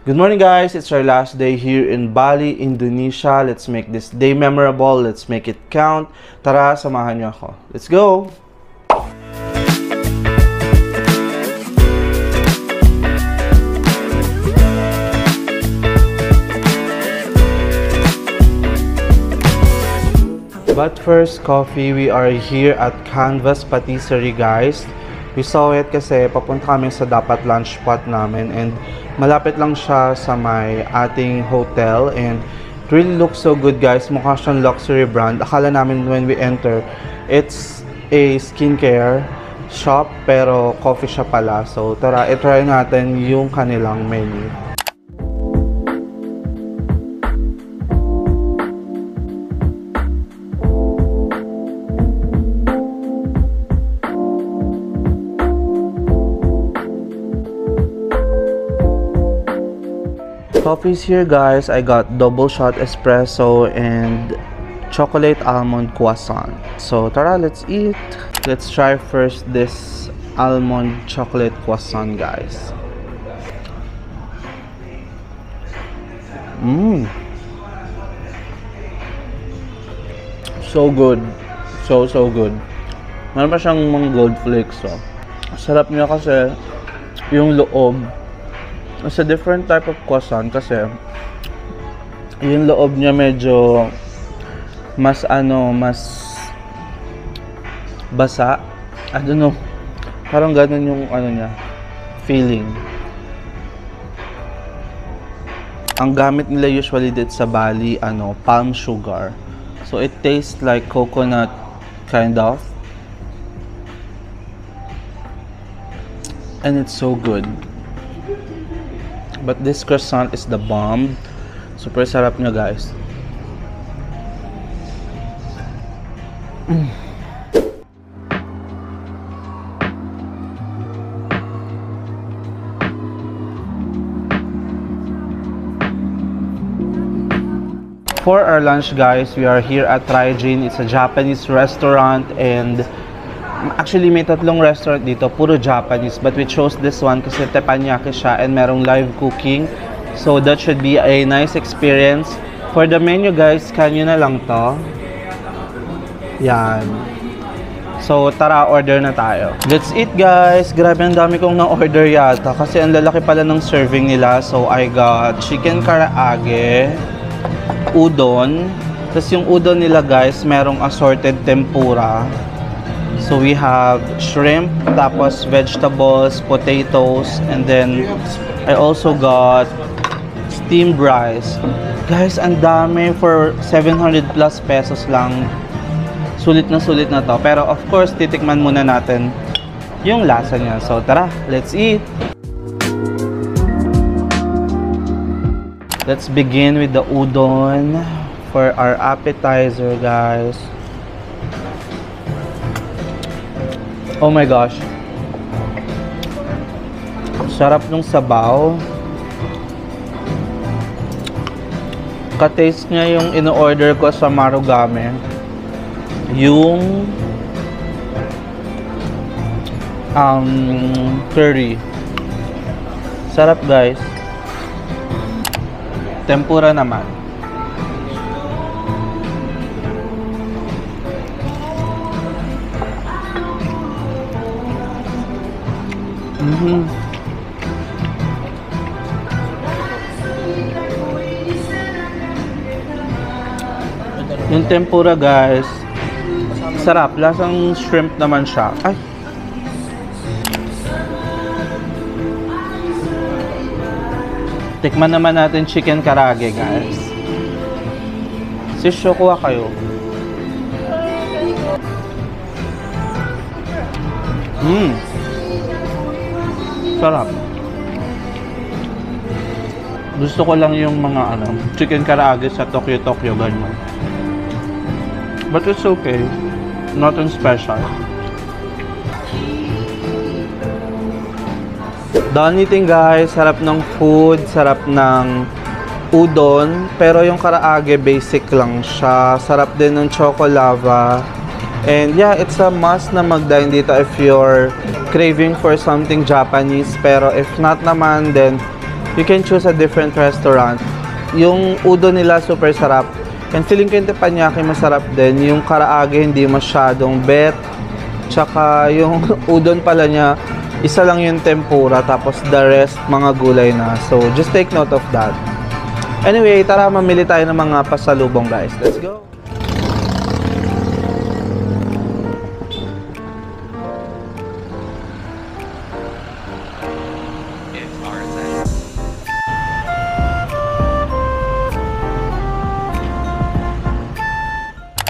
Good morning guys, it's our last day here in Bali, Indonesia. Let's make this day memorable, let's make it count. Tara, samahan niyo ako. Let's go! But first, coffee. We are here at Canvas Patisserie guys. We saw it kasi papunta kami sa dapat lunch spot namin and malapit lang siya sa may ating hotel and it really looks so good guys. Mukha siyang luxury brand. Akala namin when we enter, it's a skincare shop pero coffee shop pala. So tara, i-try natin yung kanilang menu. Coffees here guys, I got double shot espresso and chocolate almond croissant. So tara, let's eat. Let's try first this almond chocolate croissant guys. So good. So good. Meron pa siyang mga gold flakes oh. Sarap niya kasi yung loob. It's a different type of croissant kasi yung loob niya medyo mas basa. I don't know. Parang ganun yung niya, feeling. Ang gamit nila usually dito sa Bali, palm sugar. So it tastes like coconut kind of. And it's so good. But this croissant is the bomb. Super sarap niya guys. For our lunch guys, we are here at Raijin. It's a Japanese restaurant and actually, may tatlong restaurant dito, puro Japanese. But we chose this one kasi teppanyaki siya and merong live cooking. So, that should be a nice experience. For the menu, guys, kanyo na lang to. Yan. So, tara, order na tayo. Let's eat, guys! Grabe, ang dami kong na-order yata kasi ang lalaki pala ng serving nila. So, I got chicken karaage, udon. Tapos yung udon nila, guys, merong assorted tempura. So we have shrimp, tapos vegetables, potatoes, and then I also got steamed rice. Guys, ang dami for 700 plus pesos lang. Sulit na to. Pero of course, titikman muna natin yung lasa niya. So tara, let's eat! Let's begin with the udon for our appetizer, guys. Oh my gosh. Sarap nung sabaw. Ka-taste niya yung in-order ko sa Marugame. Yung curry. Sarap guys. Tempura naman. Yung tempura guys, sarap. Lasang shrimp naman siya. Ay! Tikman naman natin chicken karaage guys. Sisyo, kuha kayo. Sarap. Gusto ko lang yung mga chicken karaage sa Tokyo ganyan. But it's okay. Nothing special. Done eating guys. Sarap ng food. Sarap ng udon. Pero yung karaage basic lang siya. Sarap din ng choco lava. And yeah, it's a must na mag-dine dito if you're craving for something Japanese. Pero if not naman, then you can choose a different restaurant. Yung udon nila super sarap. And feeling ko yung teppanyaki masarap din. Yung karaage hindi masyadong bet. Tsaka yung udon pala niya, isa lang yung tempura. Tapos the rest, mga gulay na. So, just take note of that. Anyway, tara mamili tayo ng mga pasalubong guys. Let's go!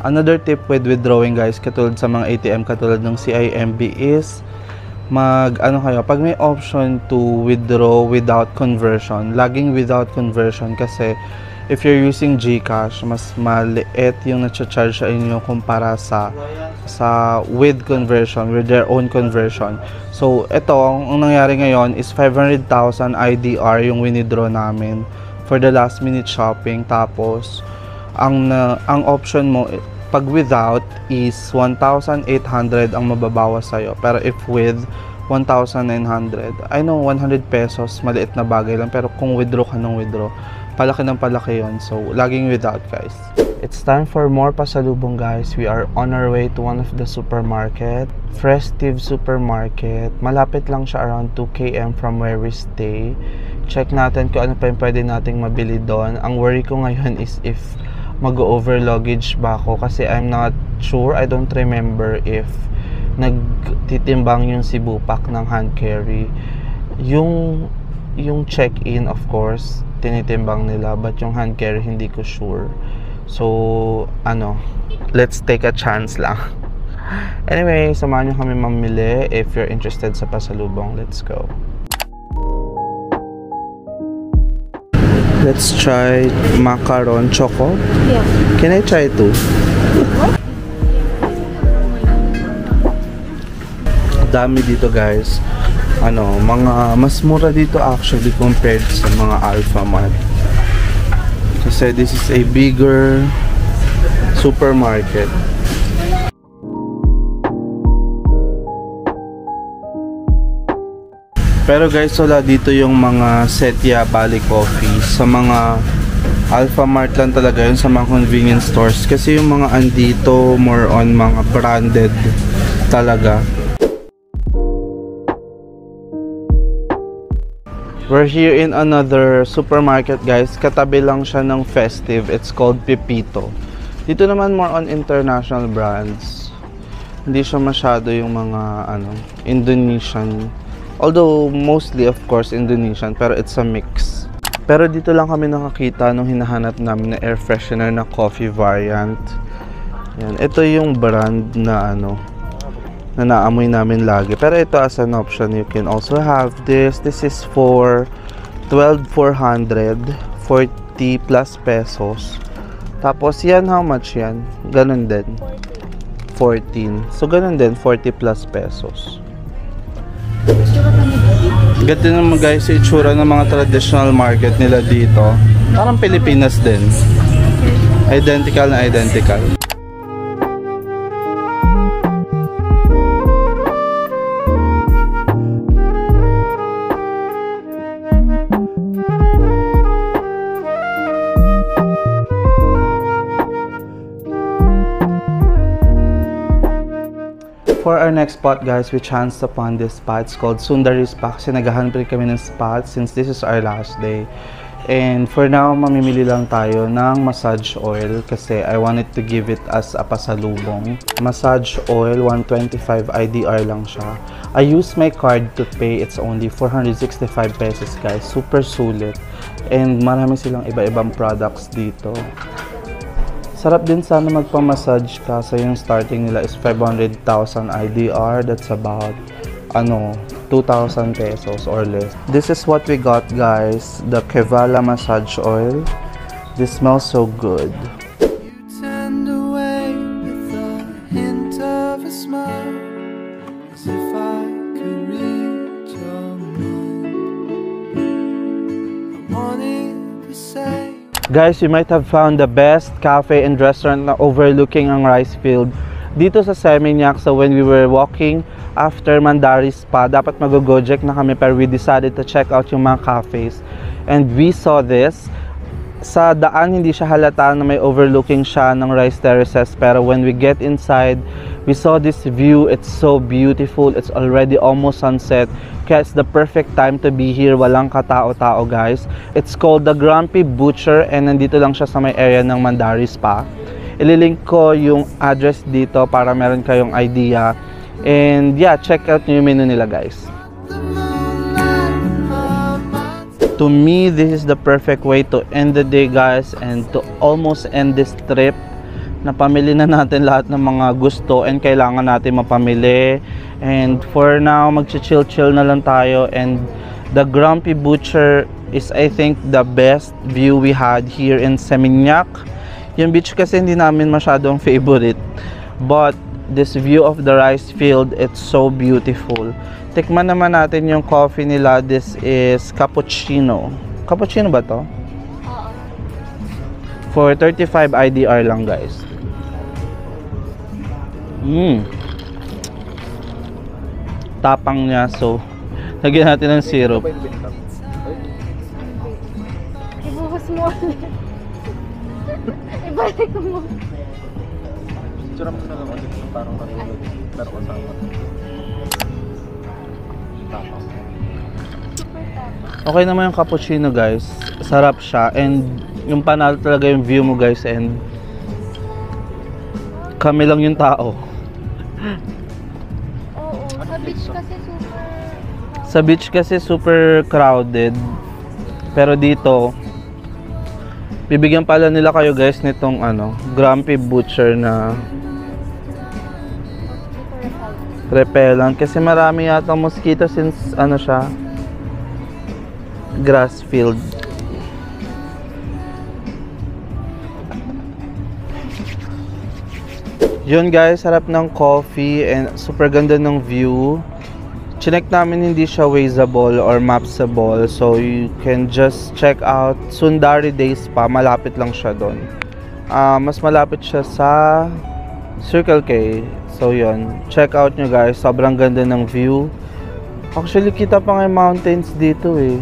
Another tip with withdrawing guys, katulad sa mga ATM, katulad ng CIMB is pag may option to withdraw without conversion, laging without conversion kasi if you're using GCash, mas maliit yung na-charge sa inyo kumpara sa with conversion, with their own conversion. So, ito, ang nangyari ngayon is 500,000 IDR yung withdraw namin for the last minute shopping. Tapos, ang option mo pag without is 1,800 ang mababawas sa'yo. Pero if with, 1,900. I know, 100 pesos, maliit na bagay lang. Pero kung withdraw ka ng withdraw, palaki ng palaki yon. So, laging without guys. It's time for more pasalubong guys. We are on our way to one of the supermarket. Festive supermarket. Malapit lang siya, around 2 km from where we stay. Check natin kung ano pa yung pwede nating mabili doon. Ang worry ko ngayon is if mag-over luggage ba ako kasi I'm not sure, I don't remember if nagtitimbang yung Cebu pack ng hand carry. Yung check-in of course tinitimbang nila, but yung hand carry hindi ko sure. So let's take a chance lang. Anyway, samahan nyo kami mamili if you're interested sa pasalubong. Let's go. Let's try macaron choco. Yeah. Can I try too? Dami dito guys. Mga mas mura dito actually compared sa mga Alfamart. Kasi this is a bigger supermarket. Pero guys, wala dito yung mga Setia Valley Coffee. Sa mga Alfamart lang talaga yun, sa mga convenience stores. Kasi yung mga andito, more on mga branded talaga. We're here in another supermarket guys. Katabi lang siya ng Festive. It's called Pepito. Dito naman more on international brands. Hindi siya masyado yung mga Indonesian. Although, mostly, of course, Indonesian, pero it's a mix. Pero dito lang kami nakakita nung hinahanap namin na air freshener na coffee variant. Yan. Ito yung brand na na naamoy namin lagi. Pero ito as an option, you can also have this. This is for 12,400, 40 plus pesos. Tapos yan, how much yan? Ganun din. 14. So, ganun din, 40 plus pesos. Ganito naman guys yung itsura ng mga traditional market nila dito. Parang Pilipinas din. Identical na identical. For our next spot guys, we chanced upon this spot. It's called Sundari Spa kasi naghahanap rin kami ng spot since this is our last day. And for now, mamimili lang tayo ng massage oil kasi I wanted to give it as a pasalubong. Massage oil, 125 IDR lang siya. I use my card to pay. It's only 465 pesos guys. Super sulit. And marami silang iba-ibang products dito. Sarap din sana magpa-massage kasi yung starting nila is 500,000 IDR. That's about 2,000 pesos or less. This is what we got guys, the Kevala massage oil. This smells so good. You turned away with a hint of a smile, as if I could read your mind. I wanted to say, guys, you might have found the best cafe and restaurant na overlooking ang rice field dito sa Seminyak. So when we were walking after Mandaris Spa, dapat mag-Gojek na kami pero we decided to check out yung mga cafes. And we saw this. Sa daan, hindi siya halata na may overlooking siya ng rice terraces. Pero when we get inside, we saw this view. It's so beautiful. It's already almost sunset. Kaya it's the perfect time to be here. Walang katao-tao, guys. It's called the Grumpy Butcher and nandito lang siya sa may area ng Mandaris Spa. Ililink ko yung address dito para meron kayong idea. And yeah, check out yung menu nila, guys. To me, this is the perfect way to end the day, guys, and to almost end this trip. Napamili na natin lahat ng mga gusto and kailangan natin mapamili. And for now, mag-chill-chill na lang tayo. And the Grumpy Butcher is, I think, the best view we had here in Seminyak. Yung beach kasi hindi namin masyadong favorite. But this view of the rice field, it's so beautiful. Tikman naman natin yung coffee nila. This is cappuccino. Cappuccino ba to? For 35 IDR lang, guys. Tapang niya, so lagyan natin ng syrup. Ibuhos mo ulit. Ibalik mo. Tsura mo na lang ulit parang marunod. Pero kasama. Okay naman yung cappuccino, guys. Sarap siya. And yung panalo talaga yung view mo, guys. And kami lang yung tao. Oo, sa beach kasi super... Sa beach kasi super crowded. Pero dito, bibigyan pala nila kayo, guys, nitong Grumpy Butcher na repellent. Kasi marami yata mosquito since siya, grass field. Yun, guys, sarap ng coffee and super ganda ng view. Chinek namin hindi siya Wazeable or Mapsable, so you can just check out Sundari Day Spa. Malapit lang siya doon. Mas malapit siya sa Circle K. So yun, check out nyo, guys. Sobrang ganda ng view. Actually, kita pa nga yung mountains dito eh.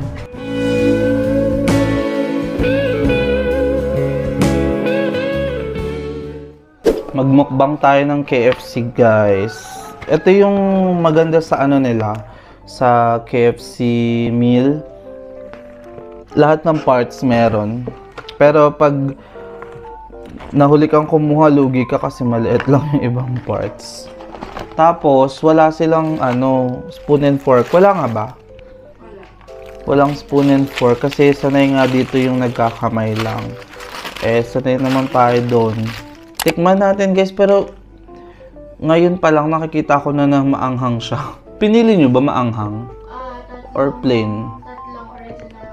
Magmukbang tayo ng KFC, guys. Ito yung maganda sa nila, sa KFC meal. Lahat ng parts meron. Pero pag nahuli kang kumuha, lugi ka kasi maliit lang yung ibang parts. Tapos, wala silang spoon and fork. Wala nga ba? Walang spoon and fork kasi sanay nga dito yung nagkakamay lang. Sanay naman tayo doon. Tikman natin, guys, pero ngayon pa lang nakikita ko na maanghang siya. Pinili nyo ba maanghang? Or plain? Tatlong original,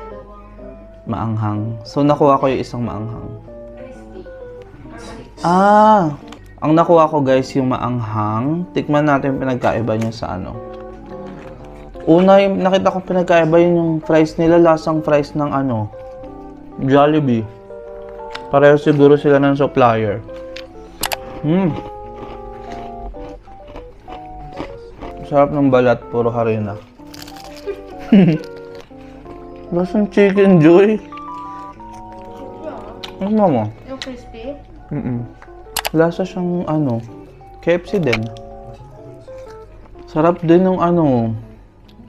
dalawang maanghang. So, nakuha ko yung isang maanghang. crispy. Ang nakuha ko, guys, yung maanghang. Tikman natin yung pinagkaiba niya sa Una, yung nakita ko pinagkaiba yung fries nila, lasang fries ng Jollibee. Pareho siguro sila ng supplier. Sarap ng balat, puro harina. Lasang chicken, Joy. Ano mo? Yung crispy? Lasa siyang KFC din. Sarap din ng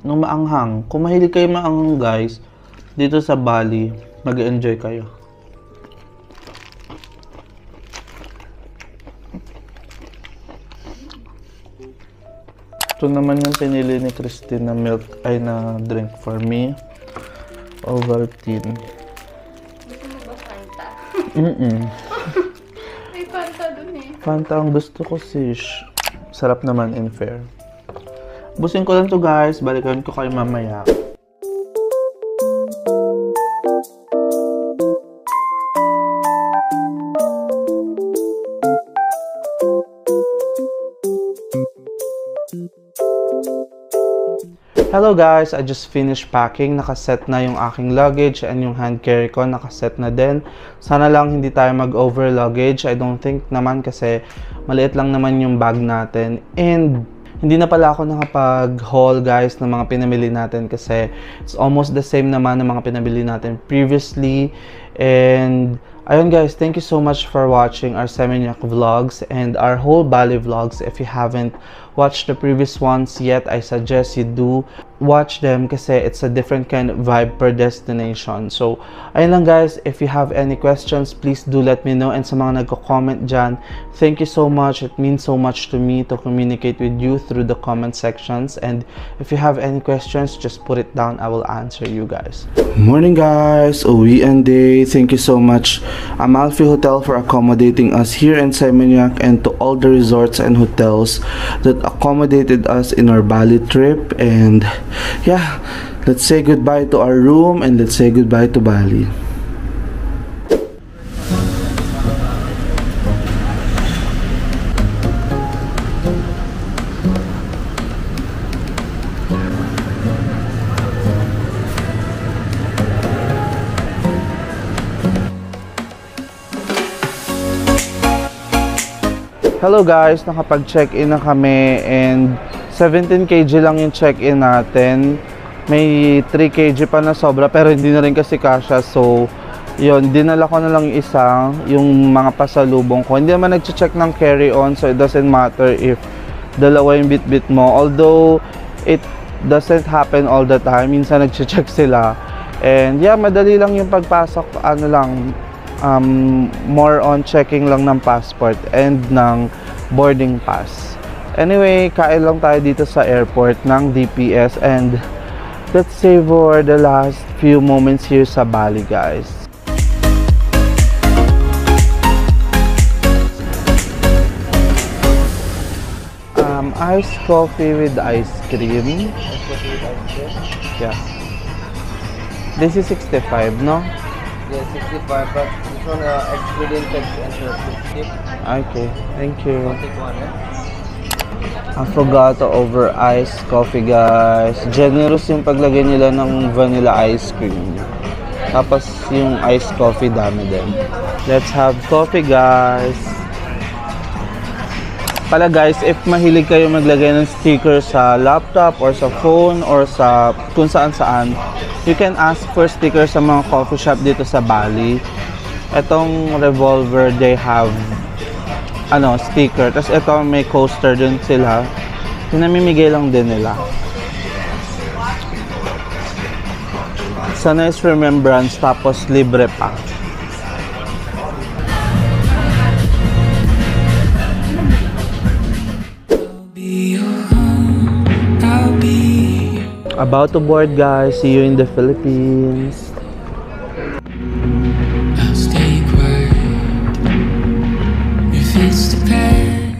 ng maanghang. Kung mahilig kayo maanghang, guys, dito sa Bali, mag-enjoy kayo. Ito naman yung pinili ni Christine na na drink for me. Ovaltine. Gusto mo ba Fanta? May Fanta dun eh. Fanta ang gusto ko, sis. Sarap naman and fair. Busin ko lang to, guys. Balikan ko kayo mamaya. Hello, guys! I just finished packing. Nakaset na yung aking luggage and yung hand carry ko nakaset na din. Sana lang hindi tayo mag-over luggage. I don't think naman kasi maliit lang naman yung bag natin. And hindi na pala ako nakapag-haul guys ng mga pinamili natin kasi it's almost the same naman ng mga pinamili natin previously. And ayun guys, thank you so much for watching our Seminyak vlogs and our whole Bali vlogs. If you haven't watched the previous ones yet, I suggest you do watch them kasi it's a different kind of vibe per destination. So ayun lang guys, if you have any questions, please do let me know. And sa mga nagko-comment dyan, thank you so much. It means so much to me to communicate with you through the comment sections. And if you have any questions, just put it down. I will answer you guys. Morning guys, uwian day. Thank you so much Amalfi Hotel for accommodating us here in Seminyak, and to all the resorts and hotels that accommodated us in our Bali trip. And yeah, let's say goodbye to our room and let's say goodbye to Bali. Hello guys, nakapag-check-in na kami and 17 kg lang yung check-in natin. May 3 kg pa na sobra pero hindi na rin kasi kasha. So, yun, dinala ko na lang yung mga pasalubong ko. Hindi naman nag-check ng carry-on, so it doesn't matter if dalawa yung bit-bit mo. Although, it doesn't happen all the time. Minsan nag-check sila. And yeah, madali lang yung pagpasok. Ano lang, more on checking lang ng passport and ng boarding pass. Anyway, kain lang tayo dito sa airport ng DPS and let's savor the last few moments here sa Bali guys. Iced coffee with ice cream. Yeah. This is 65, no? Yeah, 65, but this one excluding tax and service. Okay, thank you. Take one, Affogato over iced coffee guys. Generous yung paglagay nila ng vanilla ice cream. Tapos yung iced coffee dami din. Let's have coffee guys. Pala guys, if mahilig kayo maglagay ng sticker sa laptop or sa phone or sa kung saan saan, you can ask for sticker sa mga coffee shop dito sa Bali. Etong Revolver, they have sticker. Tapos ito may coaster din sila. Pinamimigay lang din nila. Sa nice remembrance, tapos libre pa. About to board guys. See you in the Philippines. I'll stay quiet if it's the pain.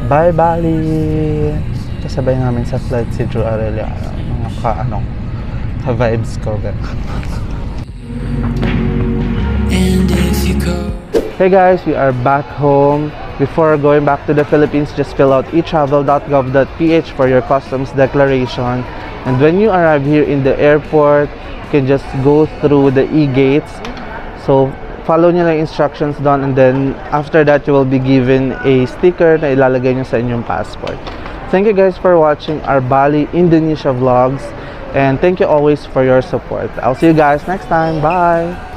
Bye Bali! Kasabay namin sa flight si Drew Aurelia. Mga ka-vibes ko. And if you go, Hey guys, we are back home. Before going back to the Philippines, just fill out etravel.gov.ph for your customs declaration. And when you arrive here in the airport, you can just go through the e-gates. So, follow nyo lang instructions doon, and then after that, you will be given a sticker na ilalagay nyo sa inyong passport. Thank you guys for watching our Bali, Indonesia vlogs. And thank you always for your support. I'll see you guys next time. Bye!